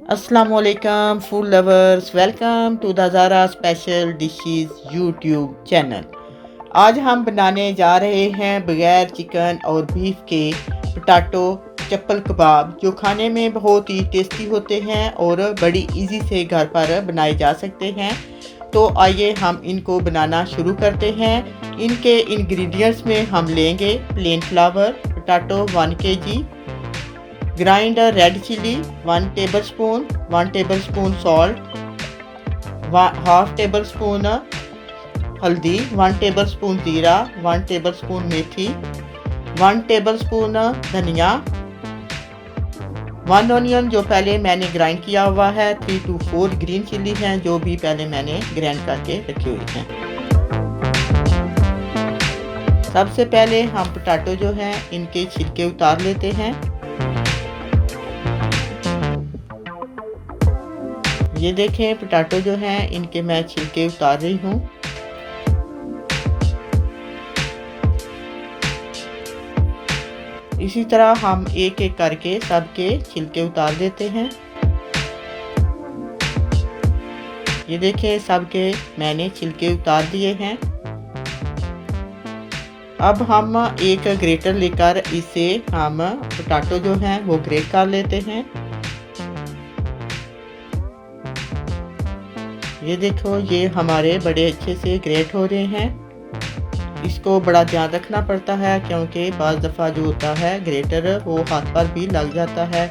Assalamualaikum food lovers, welcome to the Zara Special Dishes YouTube channel. आज हम बनाने जा रहे हैं बगैर चिकन और बीफ के पोटैटो चप्पल कबाब, जो खाने में बहुत ही टेस्टी होते हैं और बड़ी इजी से घर पर बनाए जा सकते हैं। तो आइए हम इनको बनाना शुरू करते हैं। इनके इंग्रेडिएंट्स में हम लेंगे plain flour potato 1 kg, grind red chilli 1 tablespoon, 1 tablespoon salt, half tablespoon हल्दी, 1 टेबलस्पून जीरा, 1 टेबलस्पून मेथी, 1 टेबलस्पून धनिया, 1 ऑनियन जो पहले मैंने ग्राइंड किया हुआ है, 3 to 4 ग्रीन चिली हैं जो भी पहले मैंने ग्राइंड करके रखी हुई हैं। सबसे पहले हम पोटैटो जो हैं इनके छिलके उतार लेते हैं। ये देखें पोटैटो जो हैं इनके मैं छिलके उतार रही हूँ। इसी तरह हम एक एक करके सबके छिलके उतार देते हैं। ये देखें सबके मैंने छिलके उतार दिए हैं। अब हम एक ग्रेटर लेकर इसे हम पोटैटो जो हैं वो ग्रेट कर लेते हैं। ये देखो ये हमारे बड़े अच्छे से ग्रेट हो रहे हैं। इसको बड़ा ध्यान रखना पड़ता है क्योंकि बाज़ दफ़ा जो होता है ग्रेटर वो हाथ पर भी लग जाता है।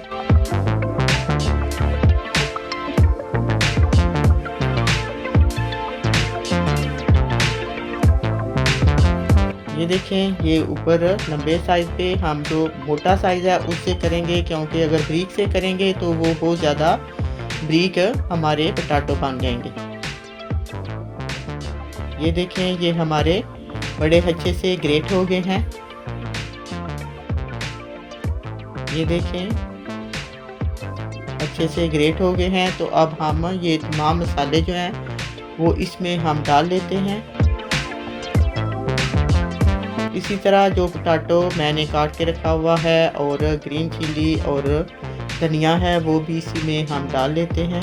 ये देखें ये ऊपर लंबे साइज़ पे हम जो मोटा साइज़ है उससे करेंगे, क्योंकि अगर ब्रीक से करेंगे तो वो बहुत ज़्यादा ब्रीक हमारे पोटैटो बन जाएंगे। ये देखें ये हमारे बड़े अच्छे से ग्रेट हो गए हैं। ये देखें अच्छे से ग्रेट हो गए हैं। तो अब हम ये तमाम मसाले जो हैं वो इसमें हम डाल लेते हैं। इसी तरह जो पोटैटो मैंने काट के रखा हुआ है और ग्रीन चिली और धनिया है वो भी इसी में हम डाल लेते हैं।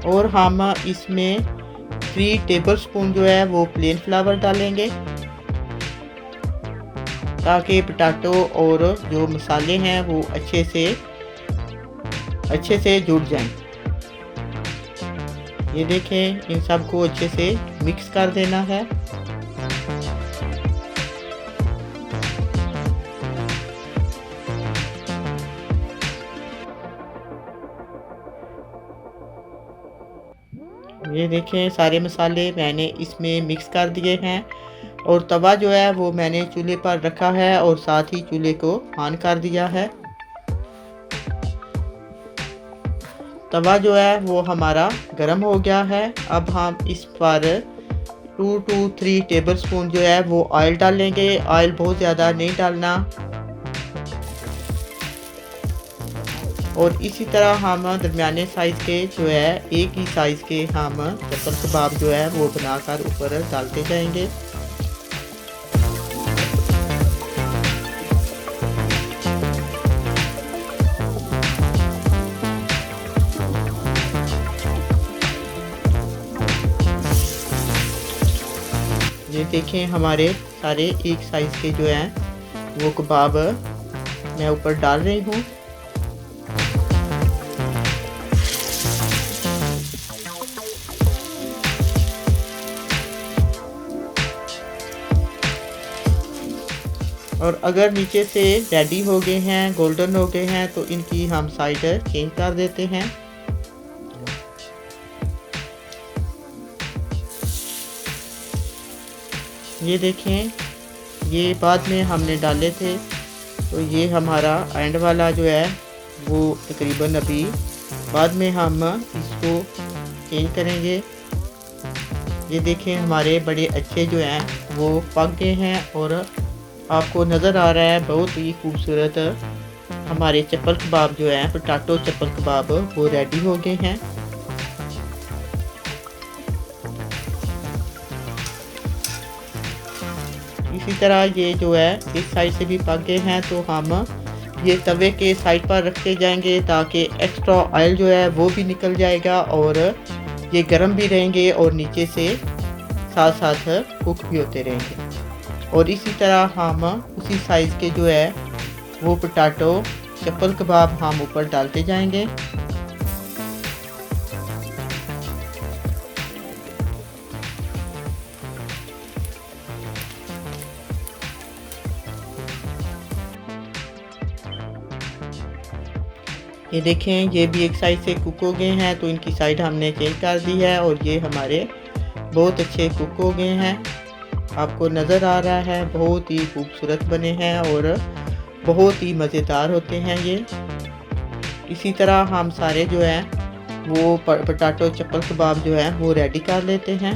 और हम इसमें 3 टेबलस्पून जो है वो प्लेन फ्लावर डालेंगे ताकि पोटैटो और जो मसाले हैं वो अच्छे से जुड़ जाएं। ये देखें इन सब को अच्छे से मिक्स कर देना है। ये देखें सारे मसाले मैंने इसमें मिक्स कर दिए हैं। और तवा जो है वो मैंने चूल्हे पर रखा है और साथ ही चूल्हे को ऑन कर दिया है। तवा जो है वो हमारा गर्म हो गया है। अब हम इस पर 2 to 3 टेबलस्पून जो है वो ऑयल डालेंगे। ऑयल बहुत ज़्यादा नहीं डालना। और इसी तरह हम दरमियाने साइज़ के जो है एक ही साइज़ के हम चप्पल कबाब जो है वो बनाकर ऊपर डालते जाएंगे। ये देखें हमारे सारे एक साइज़ के जो हैं वो कबाब मैं ऊपर डाल रही हूँ। और अगर नीचे से रेडी हो गए हैं, गोल्डन हो गए हैं, तो इनकी हम साइड चेंज कर देते हैं। ये देखें ये बाद में हमने डाले थे, तो ये हमारा एंड वाला जो है वो तकरीबन अभी बाद में हम इसको चेंज करेंगे। ये देखें हमारे बड़े अच्छे जो हैं वो पक गए हैं और आपको नज़र आ रहा है बहुत ही खूबसूरत हमारे चप्पल कबाब जो हैं पोटैटो चप्पल कबाब वो रेडी हो गए हैं। इसी तरह ये जो है इस साइड से भी पक गए हैं, तो हम ये तवे के साइड पर रखते जाएंगे ताकि एक्स्ट्रा ऑयल जो है वो भी निकल जाएगा और ये गर्म भी रहेंगे और नीचे से साथ साथ कुक भी होते रहेंगे। और इसी तरह हम उसी साइज़ के जो है वो पोटैटो चप्पल कबाब हम ऊपर डालते जाएंगे। ये देखें, ये भी एक साइड से कुक हो गए हैं तो इनकी साइड हमने चेंज कर दी है और ये हमारे बहुत अच्छे कुक हो गए हैं। आपको नज़र आ रहा है बहुत ही खूबसूरत बने हैं और बहुत ही मज़ेदार होते हैं ये। इसी तरह हम सारे जो है वो पोटैटो चप्पल कबाब जो है वो रेडी कर लेते हैं।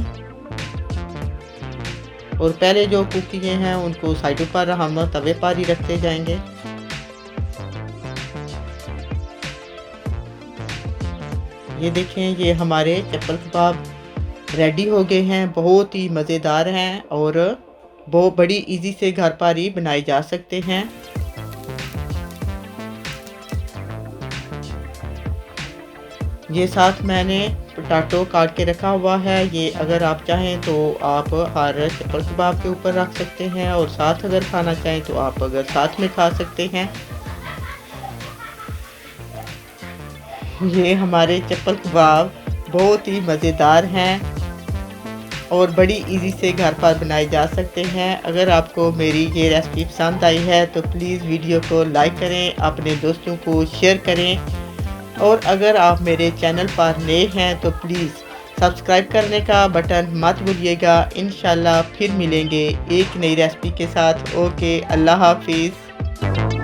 और पहले जो कुक किए हैं उनको साइडों पर हम तवे पर ही रखते जाएंगे। ये देखें, ये हमारे चप्पल कबाब रेडी हो गए हैं। बहुत ही मज़ेदार हैं और बहुत बड़ी इजी से घर पर ही बनाए जा सकते हैं। ये साथ मैंने पोटैटो काट के रखा हुआ है। ये अगर आप चाहें तो आप हर चप्पल कबाब के ऊपर रख सकते हैं और साथ अगर खाना चाहें तो आप अगर साथ में खा सकते हैं। ये हमारे चप्पल कबाब बहुत ही मज़ेदार हैं और बड़ी इजी से घर पर बनाए जा सकते हैं। अगर आपको मेरी ये रेसिपी पसंद आई है तो प्लीज़ वीडियो को लाइक करें, अपने दोस्तों को शेयर करें और अगर आप मेरे चैनल पर नए हैं तो प्लीज़ सब्सक्राइब करने का बटन मत भूलिएगा। इंशाल्लाह फिर मिलेंगे एक नई रेसिपी के साथ। ओके, अल्लाह हाफिज़।